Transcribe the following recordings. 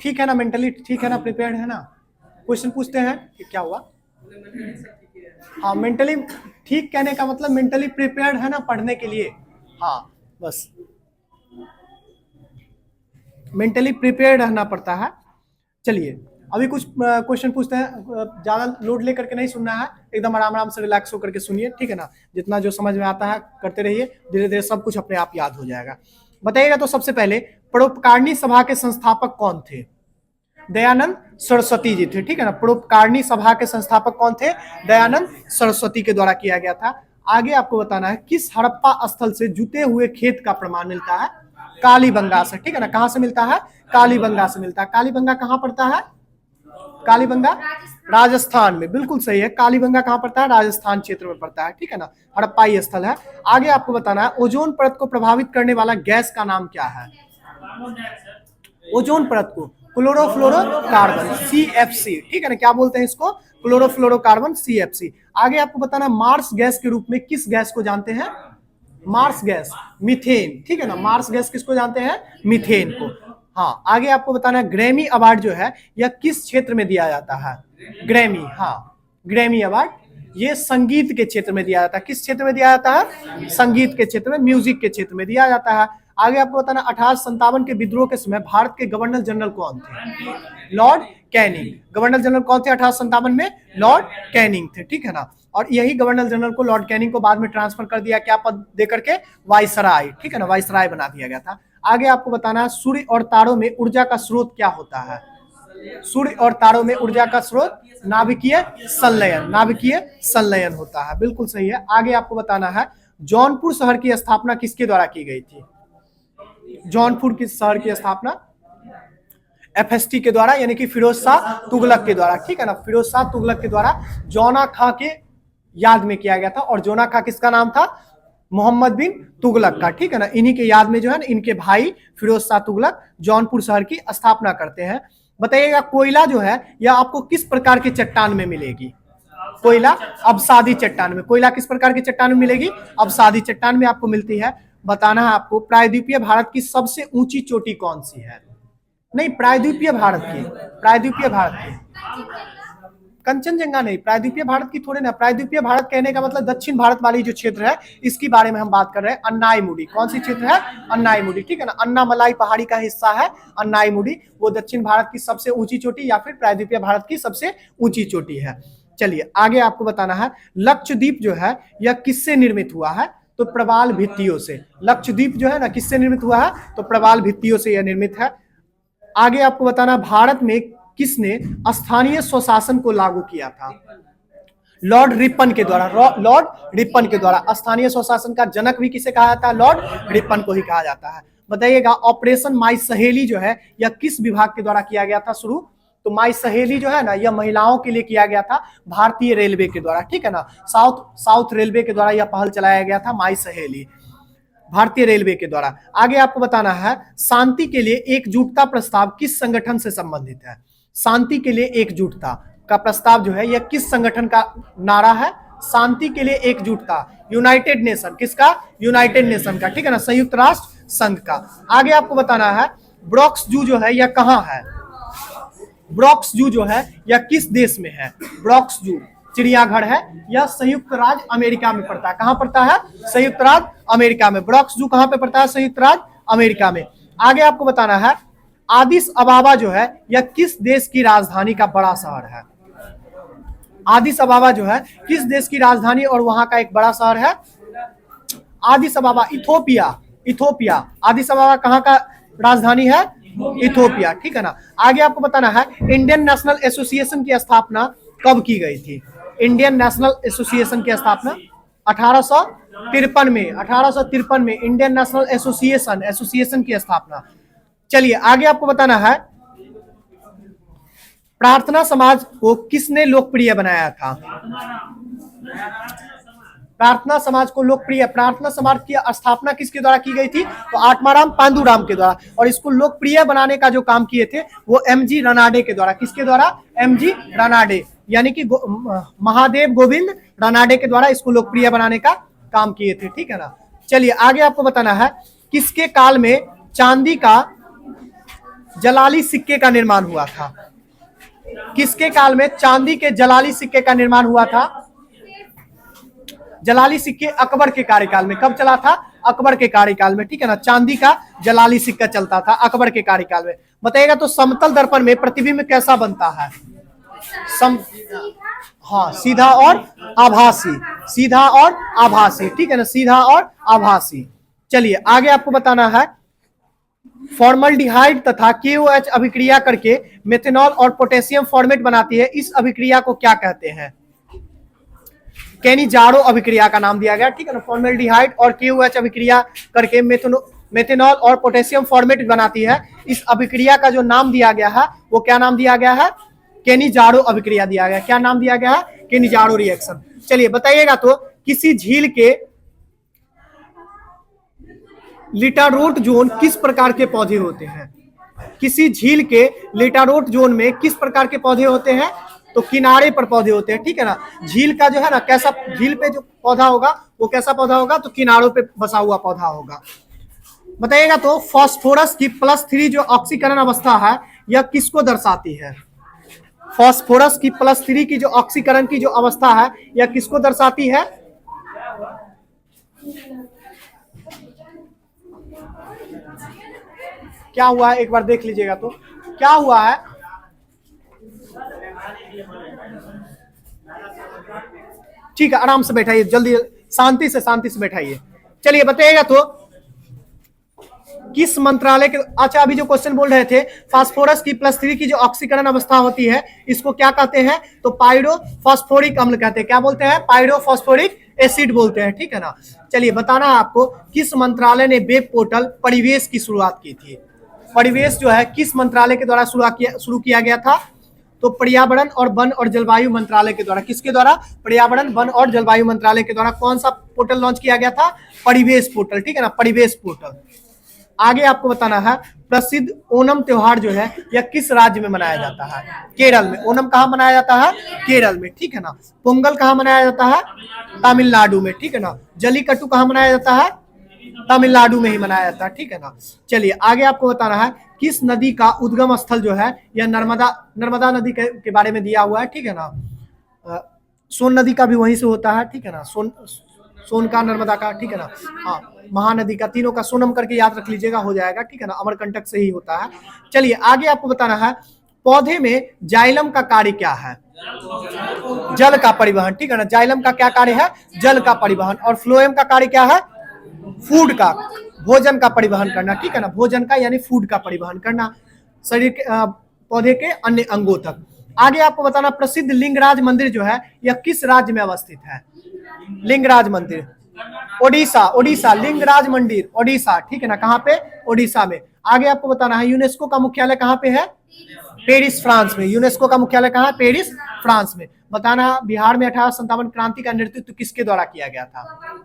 ठीक है ना, मेंटली ठीक है ना, प्रिपेयर्ड है ना। क्वेश्चन पूछते हैं कि क्या हुआ। हाँ, मेंटली ठीक कहने का मतलब मेंटली प्रिपेयर्ड है ना पढ़ने के लिए। हाँ बस मेंटली प्रिपेयर्ड रहना पड़ता है। चलिए अभी कुछ क्वेश्चन पूछते हैं, ज्यादा लोड लेकर के नहीं सुनना है, एकदम आराम आराम से रिलैक्स होकर के सुनिए, ठीक है ना। जितना जो समझ में आता है करते रहिए, धीरे धीरे सब कुछ अपने आप याद हो जाएगा। बताइएगा तो सबसे पहले परोपकारिणी सभा के संस्थापक कौन थे। दयानंद सरस्वती जी थे, ठीक है ना। परोपकारिणी सभा के संस्थापक कौन थे, दयानंद सरस्वती के द्वारा किया गया था। आगे आपको बताना है किस हड़प्पा स्थल से जुते हुए खेत का प्रमाण मिलता है, कालीबंगा से, ठीक है ना। कहां से मिलता है, कालीबंगा से मिलता है। कालीबंगा कहां पड़ता है, कालीबंगा राजस्थान में, बिल्कुल सही है। कालीबंगा कहां पड़ता है, राजस्थान क्षेत्र में पड़ता है, ठीक है ना। हड़प्पाई स्थल है। आगे आपको बताना है ओजोन परत को प्रभावित करने वाला गैस का नाम क्या है। ओजोन परत को क्लोरोफ्लोरोकार्बन, CFC, ठीक है ना। क्या बोलते हैं इसको, क्लोरोफ्लोरोकार्बन, CFC। आगे आपको बताना मार्स गैस के रूप में किस गैस को जानते हैं, मार्स गैस, मीथेन, ठीक है ना। मार्स गैस किसको जानते हैं, मीथेन को। हाँ, आगे आपको बताना है ग्रैमी अवार्ड जो है यह किस क्षेत्र में दिया जाता है। ग्रैमी, हाँ, ग्रैमी अवार्ड ये संगीत के क्षेत्र में दिया जाता है। किस क्षेत्र में दिया जाता है, संगीत के क्षेत्र में, म्यूजिक के क्षेत्र में दिया जाता है। आगे आपको बताना 1857 के विद्रोह के समय भारत के गवर्नर जनरल कौन थे, लॉर्ड कैनिंग। गवर्नर जनरल कौन थे 1857 में, लॉर्ड कैनिंग थे, ठीक है ना। और यही गवर्नर जनरल को, लॉर्ड कैनिंग को बाद में ट्रांसफर कर दिया, क्या पद देकर के, वाइसराय, ठीक है ना, वाइसराय बना दिया गया था। आगे आपको बताना है सूर्य और तारों में ऊर्जा का स्रोत क्या होता है। सूर्य और तारों में ऊर्जा का स्रोत नाभिकीय संलयन, नाभिकीय संलयन होता है, बिल्कुल सही है। आगे आपको बताना है जौनपुर शहर की स्थापना किसके द्वारा की गई थी। जौनपुर की शहर की स्थापना FST के द्वारा, यानी कि फिरोज शाह तुगलक के द्वारा, ठीक है ना। फिरोज शाह तुगलक के द्वारा जौना खां के याद में किया गया था। और जौना खां किसका नाम था, मोहम्मद बिन तुगलक का, ठीक है ना। इन्हीं के याद में जो है ना, इनके भाई फिरोज शाह तुगलक जौनपुर शहर की स्थापना करते हैं। बताइएगा कोयला जो है यह आपको किस प्रकार के चट्टान में मिलेगी। कोयला अवसादी चट्टान में। कोयला किस प्रकार की चट्टान में मिलेगी, अवसादी चट्टान में आपको मिलती है। बताना है आपको प्रायद्वीपीय भारत की सबसे ऊंची चोटी कौन सी है। नहीं, प्रायद्वीपीय भारत की, प्रायद्वीपीय भारत की, कंचनजंगा नहीं, प्रायद्वीपीय भारत की थोड़े ना। प्रायद्वीपीय भारत कहने का मतलब दक्षिण भारत वाली जो क्षेत्र है इसके बारे में हम बात कर रहे हैं। अन्नाईमुडी, कौन सी क्षेत्र है, अन्नाईमुडी, ठीक है ना। अन्नामलाई पहाड़ी का हिस्सा है अन्नाईमुडी, वो दक्षिण भारत की सबसे ऊंची चोटी या फिर प्रायद्वीपीय भारत की सबसे ऊंची चोटी है। चलिए आगे आपको बताना है लक्षद्वीप जो है यह किससे निर्मित हुआ है, तो प्रवाल भित्तियों से। लक्षद्वीप जो है ना किससे निर्मित हुआ है, तो प्रवाल भित्तियों से यह निर्मित है। आगे आपको बताना भारत में किसने स्थानीय स्वशासन को लागू किया था, लॉर्ड रिपन के द्वारा। लॉर्ड रिपन के द्वारा। स्थानीय स्वशासन का जनक भी किसे कहा जाता है, लॉर्ड रिपन को ही कहा जाता है। बताइएगा ऑपरेशन माई सहेली जो है यह किस विभाग के द्वारा किया गया था शुरू, तो माई सहेली जो है ना यह महिलाओं के लिए किया गया था भारतीय रेलवे के द्वारा, ठीक है ना। साउथ रेलवे के द्वारा यह पहल चलाया गया था, माई सहेली, भारतीय रेलवे के द्वारा। आगे आपको बताना है शांति के लिए एकजुटता प्रस्ताव किस संगठन से संबंधित है। शांति के लिए एकजुटता का प्रस्ताव जो है यह किस संगठन का नारा है, शांति के लिए एकजुटता, यूनाइटेड नेशन, किसका, यूनाइटेड नेशन का, ठीक है ना, संयुक्त राष्ट्र संघ का। आगे आपको बताना है ब्रॉक्स जू जो है यह कहां है, ब्रॉक्स जू जो है यह किस देश में है। ब्रॉक्स जू चिड़ियाघर है, यह संयुक्त राज्य अमेरिका में पड़ता है। कहां पड़ता है, संयुक्त राज्य अमेरिका में। ब्रॉक्स जू कहां पे पड़ता है, संयुक्त राज्य अमेरिका में। आगे आपको बताना है आदिस अबाबा जो है यह किस देश की राजधानी का बड़ा शहर है। आदिस अबाबा जो है किस देश की राजधानी और वहां का एक बड़ा शहर है, आदिस अबाबा, इथोपिया, इथोपिया। आदिस अबाबा कहां का राजधानी है, इथोपिया, ठीक है ना। आगे आपको बताना है इंडियन नेशनल एसोसिएशन की स्थापना कब की गई थी। इंडियन नेशनल एसोसिएशन की स्थापना 1853 में, 1853 में इंडियन नेशनल एसोसिएशन की स्थापना। चलिए आगे आपको बताना है प्रार्थना समाज को किसने लोकप्रिय बनाया था। प्रार्थना समाज को लोकप्रिय, प्रार्थना समाज की स्थापना किसके द्वारा की गई थी, तो आत्माराम पांडुराम के द्वारा। और इसको लोकप्रिय बनाने का जो काम किए थे वो MG रानाडे के द्वारा। किसके द्वारा, MG रानाडे, यानी कि महादेव गोविंद रानाडे के द्वारा इसको लोकप्रिय बनाने का काम किए थे, ठीक है ना। चलिए आगे आपको बताना है किसके काल में चांदी का जलाली सिक्के का निर्माण हुआ था? किसके काल में चांदी के जलाली सिक्के का निर्माण हुआ था? जलाली सिक्के अकबर के कार्यकाल में। कब चला था? अकबर के कार्यकाल में, ठीक है ना। चांदी का जलाली सिक्का चलता था अकबर के कार्यकाल में। बताइएगा तो समतल दर्पण में प्रतिबिंब कैसा बनता है? हाँ, सीधा और आभासी, सीधा और आभासी, ठीक है ना, सीधा और आभासी। चलिए आगे आपको बताना है, फॉर्मल्डिहाइड तथा KOH अभिक्रिया करके मेथनॉल और पोटेशियम फॉर्मेट बनाती है, इस अभिक्रिया को क्या कहते हैं? केनी-जारो अभिक्रिया का नाम दिया गया, ठीक है ना। फॉर्मल्डिहाइड और KOH अभिक्रिया करके मेथनॉल और पोटेशियम फॉर्मेट बनाती है, इस अभिक्रिया का जो नाम दिया गया है वो क्या नाम दिया गया है? केनी-जारो अभिक्रिया दिया गया। क्या नाम दिया गया है? केनी-जारो रिएक्शन। चलिए बताइएगा तो किसी झील के लिटारोट जोन किस प्रकार के पौधे होते हैं? किसी झील के लिटारोट जोन में किस प्रकार के पौधे होते हैं? तो किनारे पर पौधे होते हैं, ठीक है ना। झील का जो है ना, कैसा झील पे जो पौधा होगा वो कैसा पौधा होगा? तो किनारों पे बसा हुआ पौधा होगा। बताइएगा तो फास्फोरस की +3 जो ऑक्सीकरण अवस्था है यह किसको दर्शाती है? फास्फोरस की +3 की जो ऑक्सीकरण की जो अवस्था है यह किसको दर्शाती है? क्या हुआ है एक बार देख लीजिएगा तो क्या हुआ है। ठीक है, आराम से बैठाइए, जल्दी शांति से बैठाइए। चलिए बताइएगा तो किस मंत्रालय के, अच्छा अभी जो क्वेश्चन बोल रहे थे, फास्फोरस की +3 की जो ऑक्सीकरण अवस्था होती है इसको क्या कहते हैं? तो पायरोफॉस्फोरिक अम्ल कहते हैं। क्या बोलते हैं? पायरोफॉस्फोरिक एसिड बोलते हैं, ठीक है ना। चलिए बताना है आपको, किस मंत्रालय ने वेब पोर्टल परिवेश की शुरुआत की थी? परिवेश जो है किस मंत्रालय के द्वारा शुरू किया गया था? तो पर्यावरण और वन और जलवायु मंत्रालय के द्वारा। किसके द्वारा? पर्यावरण वन और जलवायु मंत्रालय के द्वारा कौन सा पोर्टल लॉन्च किया गया था? परिवेश पोर्टल, ठीक है ना, परिवेश पोर्टल। आगे आपको बताना है, प्रसिद्ध ओणम त्योहार जो है यह किस राज्य में मनाया जाता है? केरल में। ओणम कहाँ मनाया जाता है? केरल में, ठीक है ना। पोंगल कहाँ मनाया जाता है? तमिलनाडु में, ठीक है ना। जलीकट्टू कहाँ मनाया जाता है? तमिलनाडु में ही मनाया जाता है, ठीक है ना। चलिए आगे आपको बताना है, किस नदी का उद्गम स्थल जो है यह नर्मदा नदी के बारे में दिया हुआ है, ठीक है ना। सोन नदी का भी वहीं से होता है, ठीक है ना। सोन का, नर्मदा का, ठीक है ना। हाँ, महानदी का, तीनों का सोनम करके याद रख लीजिएगा, हो जाएगा, ठीक है ना। अमरकंटक से ही होता है। चलिए आगे आपको बताना है, पौधे में जाइलम का कार्य क्या है? जल का परिवहन, ठीक है ना। जाइलम का क्या कार्य है? जल का परिवहन। और फ्लोएम का कार्य क्या है? फूड का, भोजन का परिवहन करना, ठीक है ना। भोजन का यानी फूड का परिवहन करना शरीर के पौधे के अन्य अंगों तक। आगे आपको बताना, प्रसिद्ध लिंगराज मंदिर जो है यह किस राज्य में अवस्थित है? लिंगराज मंदिर ओडिशा, लिंगराज मंदिर ओडिशा, ठीक है ना। कहाँ पे? ओडिशा में। आगे आपको बताना है, यूनेस्को का मुख्यालय कहाँ पे है? पेरिस, फ्रांस में। यूनेस्को का मुख्यालय कहाँ है? पेरिस, फ्रांस में। बताना, बिहार में 1857 क्रांति का नेतृत्व किसके द्वारा किया गया था?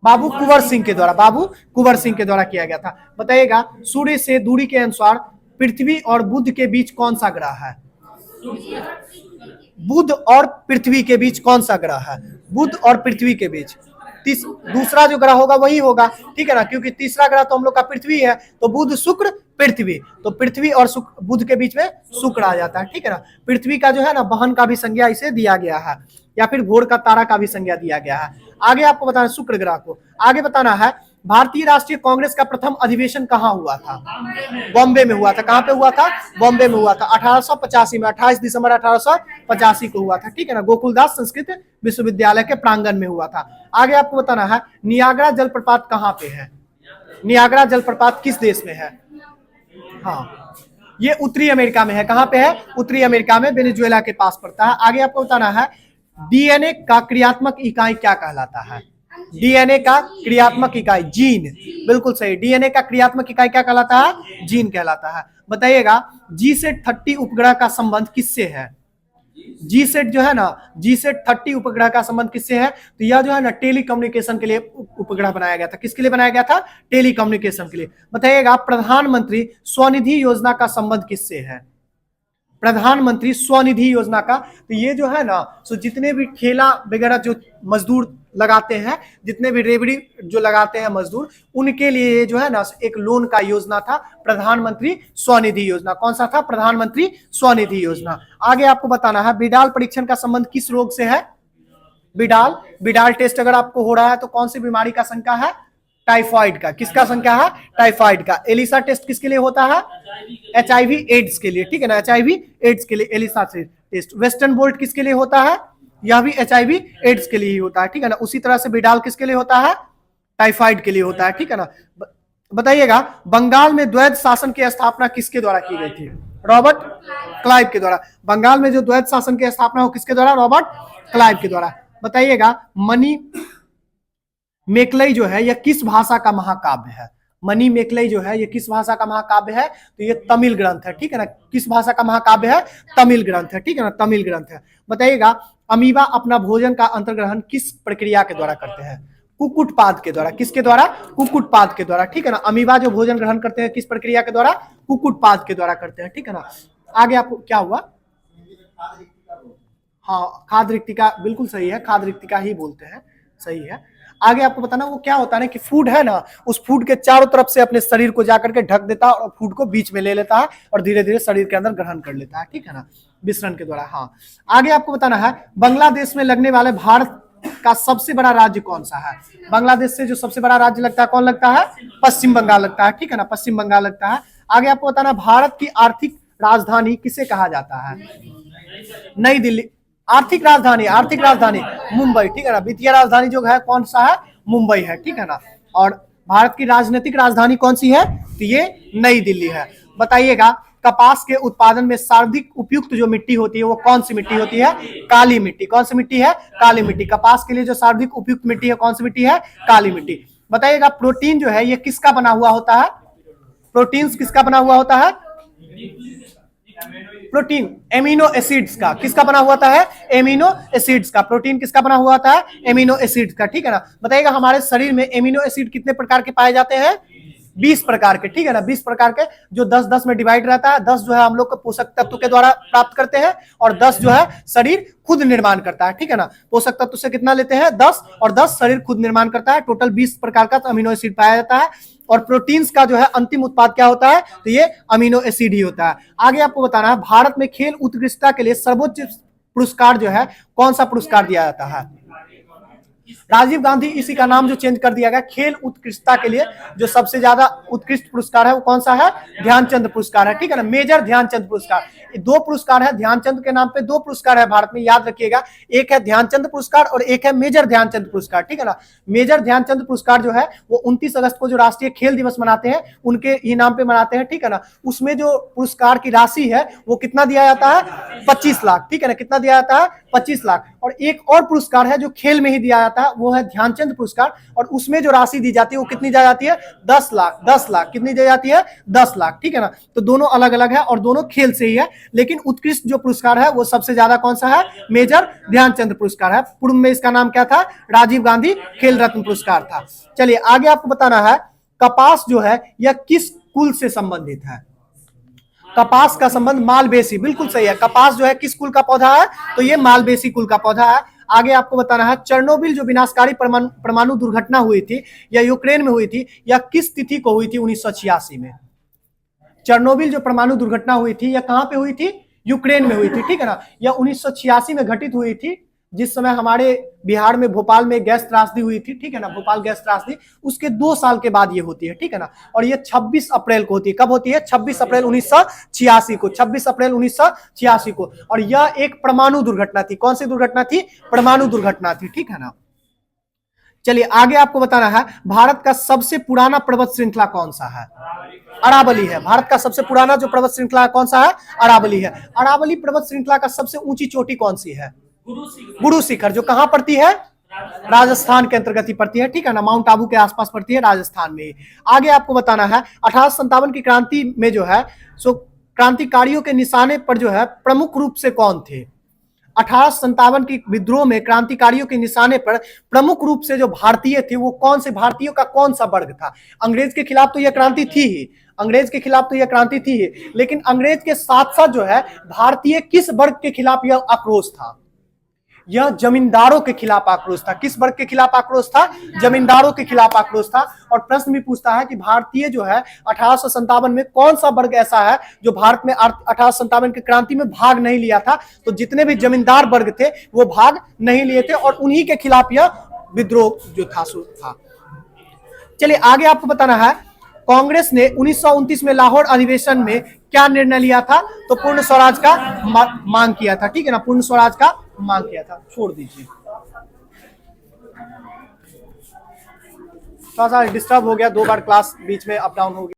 बाबू कुंवर सिंह के द्वारा किया गया था। बताइएगा, सूर्य से दूरी के अनुसार पृथ्वी और बुध के बीच कौन सा ग्रह है? बुध और पृथ्वी के बीच कौन सा ग्रह है? बुध और पृथ्वी के बीच दूसरा जो ग्रह होगा वही होगा, ठीक है ना, क्योंकि तीसरा ग्रह तो हम लोग का पृथ्वी है। तो बुध, शुक्र, पृथ्वी, तो पृथ्वी और बुध के बीच में शुक्र आ जाता है, ठीक है ना। पृथ्वी का जो है ना बहन का भी संज्ञा इसे दिया गया है, या फिर भोर का तारा का भी संज्ञा दिया गया है। आगे आपको बताना, शुक्र ग्रह को आगे बताना है, भारतीय राष्ट्रीय कांग्रेस का प्रथम अधिवेशन कहाँ हुआ था? बॉम्बे में हुआ था। कहाँ पे हुआ था? बॉम्बे में हुआ था। 1885 में, 28 दिसंबर 1885 को हुआ था, ठीक है ना। गोकुलदास संस्कृत विश्वविद्यालय के प्रांगण में हुआ था। आगे आपको बताना है, नियाग्रा जलप्रपात कहाँ पे है? नियाग्रा जलप्रपात किस देश में है? हाँ, ये उत्तरी अमेरिका में है। कहाँ पे है? उत्तरी अमेरिका में, वेनेजुएला के पास पड़ता है। आगे आपको बताना है, डीएनए का क्रियात्मक इकाई क्या कहलाता है? डीएनए का क्रियात्मक इकाई जीन, बिल्कुल सही। डीएनए का क्रियात्मक इकाई क्या कहलाता है? जीन कहलाता है। बताइएगा, GSAT-30 उपग्रह का संबंध किससे है? GSAT जो है ना, GSAT-30 उपग्रह का संबंध किससे है? तो यह जो है ना टेलीकम्युनिकेशन के लिए उपग्रह बनाया गया था। किसके लिए बनाया गया था? टेलीकम्युनिकेशन के लिए। बताइएगा, प्रधानमंत्री स्वनिधि योजना का संबंध किससे है? प्रधानमंत्री स्वनिधि योजना का, तो ये जो है ना, सो जितने भी ठेला वगैरह जो मजदूर लगाते हैं, जितने भी रेवड़ी जो लगाते हैं मजदूर, उनके लिए जो है ना एक लोन का योजना था, प्रधानमंत्री स्वनिधि योजना। कौन सा था? प्रधानमंत्री स्वनिधि योजना। आगे आपको बताना है बिडाल परीक्षण का संबंध किस रोग से है? बिडाल टेस्ट अगर आपको हो रहा है तो कौन सी बीमारी का शंका है? टाइफाइड का। किसका शंका है? टाइफाइड का। एलिसा टेस्ट किसके लिए होता है? HIV एड्स के लिए, ठीक है ना, HIV एड्स के लिए एलिसा टेस्ट। वेस्टर्न बोल्ट किसके लिए होता है? यह भी HIV एड्स के लिए ही होता है, ठीक है ना। उसी तरह से बिडाल किसके लिए होता है? टाइफाइड के लिए होता है, ठीक है ना। बताइएगा बंगाल में द्वैध शासन की स्थापना किसके द्वारा की गई थी? रॉबर्ट क्लाइव के द्वारा। बंगाल में जो द्वैध शासन की स्थापना हो किसके द्वारा? रॉबर्ट क्लाइव के द्वारा। बताइएगा मनी मेकलई जो है यह किस भाषा का महाकाव्य है? मनी मेकलई जो है ये किस भाषा का महाकाव्य है? तो ये तमिल ग्रंथ है, ठीक है ना। किस भाषा का महाकाव्य है? तमिल ग्रंथ है, ठीक है ना, तमिल ग्रंथ है। बताइएगा अमीबा अपना भोजन का अंतर्ग्रहण किस प्रक्रिया के द्वारा करते हैं? कुक्कुटपाद के द्वारा। किसके द्वारा? कुक्कुटपाद के द्वारा, ठीक है ना। अमीबा जो भोजन ग्रहण करते हैं किस प्रक्रिया के द्वारा? कुक्कुटपाद के द्वारा करते हैं, ठीक है ना। आगे आपको क्या हुआ? हाँ, खाद्य रिक्तिका, बिल्कुल सही है, खाद्य रिक्तिका ही बोलते हैं, सही है। आगे आपको बताना वो क्या होता है ना कि फूड है ना, उस फूड के चारों तरफ से अपने शरीर को जाकर के ढक देता है और फूड को बीच में ले लेता है और धीरे धीरे शरीर के अंदर ग्रहण कर लेता है, ठीक है ना, विसरण के द्वारा। हाँ, आगे आपको बताना है बांग्लादेश में लगने वाले भारत का सबसे बड़ा राज्य कौन सा है? बांग्लादेश से जो सबसे बड़ा राज्य लगता है कौन लगता है? पश्चिम बंगाल लगता है, ठीक है ना, पश्चिम बंगाल लगता है। आगे आपको बताना भारत की आर्थिक राजधानी किसे कहा जाता है? नई दिल्ली। आर्थिक राजधानी मुंबई, ठीक है ना। वित्तीय राजधानी जो है कौन सा है? मुंबई है, ठीक है ना। और भारत की राजनीतिक राजधानी कौन सी है? तो ये नई दिल्ली है। बताइएगा कपास के उत्पादन में सर्वाधिक उपयुक्त जो मिट्टी होती है वो कौन सी मिट्टी होती है? काली मिट्टी। कौन सी मिट्टी है? काली मिट्टी। कपास के लिए जो सर्वाधिक उपयुक्त मिट्टी है कौन सी मिट्टी है? काली मिट्टी। बताइएगा प्रोटीन जो है ये किसका बना हुआ होता है? प्रोटीन किसका बना हुआ होता है? प्रोटीन एमिनो एसिड्स का। किसका बना हुआ होता है? एमिनो एसिड्स का। प्रोटीन किसका बना हुआ होता है? एमिनो एसिड्स का, ठीक है ना। बताइएगा हमारे शरीर में एमिनो एसिड कितने प्रकार के पाए जाते हैं? 20 प्रकार के, ठीक है ना, 20 प्रकार के, जो 10-10 में डिवाइड रहता है। 10 जो है हम लोग को पोषक तत्व के द्वारा प्राप्त करते हैं और 10 जो है शरीर खुद निर्माण करता है, ठीक है ना। पोषक तत्व से कितना लेते हैं? 10, और 10 शरीर खुद निर्माण करता है। टोटल 20 प्रकार का अमीनो एसिड पाया जाता है। और प्रोटीन्स का जो है अंतिम उत्पाद क्या होता है? तो ये अमीनो एसिड ही होता है। आगे आपको बताना है भारत में खेल उत्कृष्टता के लिए सर्वोच्च पुरस्कार जो है कौन सा पुरस्कार दिया जाता है? राजीव गांधी, इसी का नाम जो चेंज कर दिया गया। खेल उत्कृष्टता के लिए जो सबसे ज्यादा उत्कृष्ट पुरस्कार है वो कौन सा है? ध्यानचंद पुरस्कार है, ठीक है ना, मेजर ध्यानचंद पुरस्कार। 2 पुरस्कार है ध्यानचंद के नाम पे, 2 पुरस्कार है भारत में, याद रखिएगा। एक है ध्यानचंद पुरस्कार और एक है मेजर ध्यानचंद पुरस्कार, ठीक है ना। मेजर ध्यानचंद पुरस्कार जो है वो 29 अगस्त को जो राष्ट्रीय खेल दिवस मनाते हैं उनके ही नाम पे मनाते हैं, ठीक है ना। उसमें जो पुरस्कार की राशि है वो कितना दिया जाता है? 25 लाख, ठीक है ना। कितना दिया जाता है? 25 लाख। और एक और पुरस्कार है जो खेल में ही दिया जाता है, वो है ध्यानचंद पुरस्कार, और उसमें जो राशि दी जाती है वो कितनी दी जाती है? 10 लाख। 10 लाख कितनी दी जाती है? 10 लाख, ठीक है ना। तो दोनों अलग अलग है और दोनों खेल से ही है, लेकिन उत्कृष्ट जो पुरस्कार है वो सबसे ज्यादा कौन सा है? मेजर ध्यानचंद पुरस्कार है। पूर्व में इसका नाम क्या था? राजीव गांधी खेल रत्न पुरस्कार था। चलिए आगे आपको बताना है कपास जो है यह किस कुल से संबंधित है? कपास का संबंध मालवेसी, बिल्कुल सही है। कपास जो है किस कुल का पौधा है? तो ये मालवेसी कुल का पौधा है। आगे आपको बताना है चेरनोबिल जो विनाशकारी परमाणु दुर्घटना हुई थी या यूक्रेन में हुई थी या किस तिथि को हुई थी? 1986 में। चेरनोबिल जो परमाणु दुर्घटना हुई थी या कहां पे हुई थी? यूक्रेन में हुई थी, ठीक है ना। यह 1986 में घटित हुई थी, जिस समय हमारे बिहार में भोपाल में गैस त्रासदी हुई थी, ठीक है ना, भोपाल गैस त्रासदी, उसके 2 साल के बाद ये होती है, ठीक है ना। और ये 26 अप्रैल को होती है। कब होती है? 26 अप्रैल 1986 को। 26 अप्रैल 1986 को। और यह एक परमाणु दुर्घटना थी। कौन सी दुर्घटना थी? परमाणु दुर्घटना थी, ठीक है ना। चलिए आगे आपको बताना है भारत का सबसे पुराना पर्वत श्रृंखला कौन सा है? अरावली है। भारत का सबसे पुराना जो पर्वत श्रृंखला कौन सा है? अरावली है। अरावली पर्वत श्रृंखला का सबसे ऊंची चोटी कौन सी है? गुरु शिखर, जो कहां पड़ती है? राजस्थान के अंतर्गत ही पड़ती है, ठीक है ना, माउंट आबू के आसपास पड़ती है, राजस्थान में। आगे आपको बताना है 1857 की क्रांति में जो है सो क्रांतिकारियों के निशाने पर जो है प्रमुख रूप से कौन थे? 1857 की विद्रोह में क्रांतिकारियों के निशाने पर प्रमुख रूप से जो भारतीय थे वो कौन से भारतीयों का कौन सा वर्ग था? अंग्रेज के खिलाफ तो यह क्रांति थी ही, अंग्रेज के खिलाफ तो यह क्रांति थी ही, लेकिन अंग्रेज के साथ साथ जो है भारतीय किस वर्ग के खिलाफ यह आक्रोश था? यह जमींदारों के खिलाफ आक्रोश था। किस वर्ग के खिलाफ आक्रोश था? जमींदारों के खिलाफ आक्रोश था। और प्रश्न भी पूछता है कि भारतीय जो है 1857 में कौन सा वर्ग ऐसा है जो भारत में 1857 की क्रांति में भाग नहीं लिया था? तो जितने भी जमींदार वर्ग थे वो भाग नहीं लिए थे और उन्हीं के खिलाफ यह विद्रोह जो था सो था। चलिए आगे आपको बताना है, कांग्रेस ने 1929 में लाहौर अधिवेशन में क्या निर्णय लिया था? तो पूर्ण स्वराज का मांग किया था। ठीक है ना, पूर्ण स्वराज का मांग किया था। छोड़ दीजिए, थोड़ा सा डिस्टर्ब हो गया, 2 बार क्लास बीच में अप डाउन हो गया।